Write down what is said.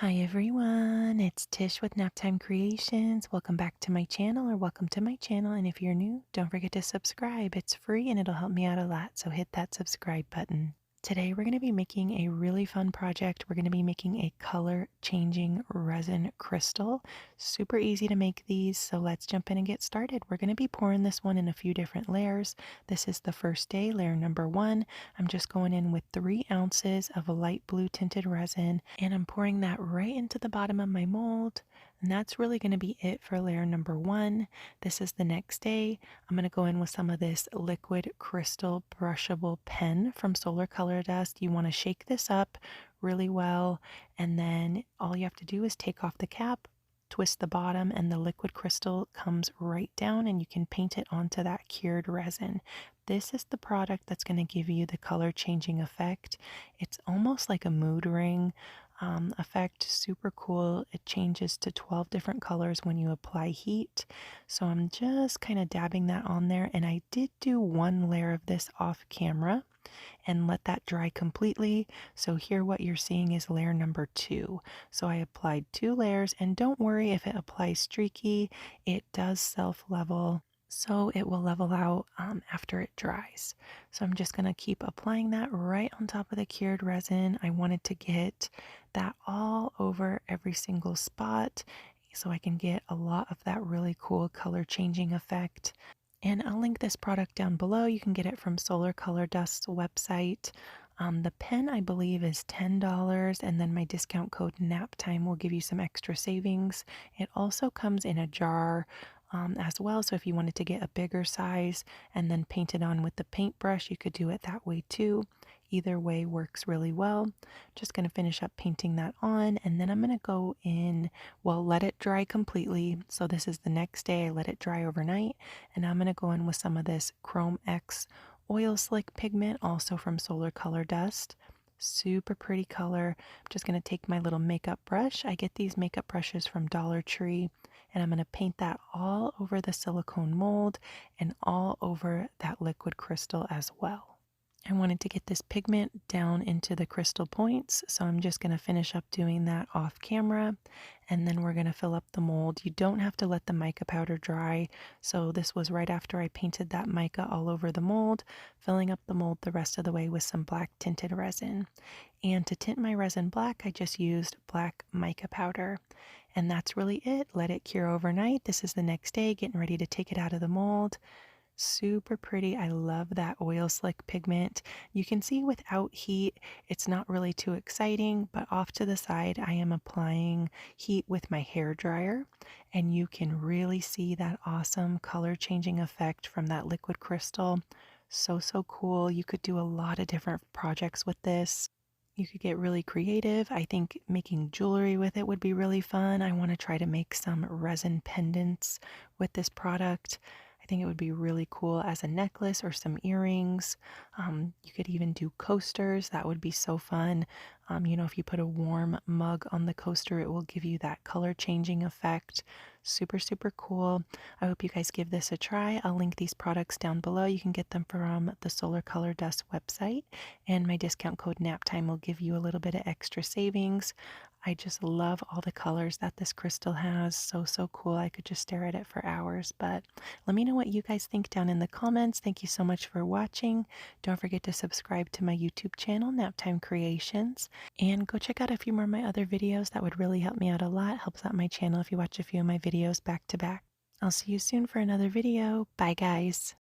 Hi everyone, it's Tish with Naptime Creations. Welcome back to my channel, or welcome to my channel. And if you're new, don't forget to subscribe. It's free and it'll help me out a lot, so hit that subscribe button. Today we're going to be making a really fun project. We're going to be making a color changing resin crystal. Super easy to make these, so let's jump in and get started. We're going to be pouring this one in a few different layers. This is the first day, layer number 1. I'm just going in with 3 ounces of a light blue tinted resin, and I'm pouring that right into the bottom of my mold. And that's really going to be it for layer number 1. This is the next day. I'm going to go in with some of this liquid crystal brushable pen from Solar Color Dust. You want to shake this up really well, and then all you have to do is take off the cap, twist the bottom, and the liquid crystal comes right down, and you can paint it onto that cured resin. This is the product that's going to give you the color changing effect. It's almost like a mood ring effect. Super cool. It changes to 12 different colors when you apply heat. So I'm just kind of dabbing that on there, and I did do one layer of this off camera and let that dry completely. So here what you're seeing is layer number 2. So I applied 2 layers, and don't worry if it applies streaky, it does self level. So it will level out after it dries. So I'm just going to keep applying that right on top of the cured resin. I wanted to get that all over every single spot so I can get a lot of that really cool color changing effect. And I'll link this product down below. You can get it from Solar Color Dust's website. The pen, I believe, is $10, and then my discount code NAPTIME will give you some extra savings. It also comes in a jar as well, so if you wanted to get a bigger size and then paint it on with the paintbrush, you could do it that way too. Either way works really well. Just going to finish up painting that on, and then I'm going to go in, well, let it dry completely. So this is the next day. I let it dry overnight, and I'm going to go in with some of this ChromeX OilSlick pigment, also from Solar Color Dust. Super pretty color. I'm just going to take my little makeup brush. I get these makeup brushes from Dollar Tree, and I'm going to paint that all over the silicone mold and all over that liquid crystal as well. I wanted to get this pigment down into the crystal points, so I'm just going to finish up doing that off camera, and then we're going to fill up the mold. You don't have to let the mica powder dry, so this was right after I painted that mica all over the mold, filling up the mold the rest of the way with some black tinted resin. And to tint my resin black, I just used black mica powder. And that's really it. Let it cure overnight. This is the next day, getting ready to take it out of the mold. Super pretty. I love that oil slick pigment. You can see without heat, it's not really too exciting, but off to the side, I am applying heat with my hair dryer, and you can really see that awesome color changing effect from that liquid crystal. So, so cool. You could do a lot of different projects with this. You could get really creative. I think making jewelry with it would be really fun. I want to try to make some resin pendants with this product. I think it would be really cool as a necklace or some earrings. You could even do coasters. That would be so fun. If you put a warm mug on the coaster, it will give you that color changing effect. Super, super cool. I hope you guys give this a try. I'll link these products down below. You can get them from the Solar Color Dust website, and my discount code NAPTIME will give you a little bit of extra savings. I just love all the colors that this crystal has. So, so cool. I could just stare at it for hours. But let me know what you guys think down in the comments. Thank you so much for watching. Don't forget to subscribe to my YouTube channel, Naptime Creations. And go check out a few more of my other videos. That would really help me out a lot. Helps out my channel if you watch a few of my videos back to back. I'll see you soon for another video. Bye, guys.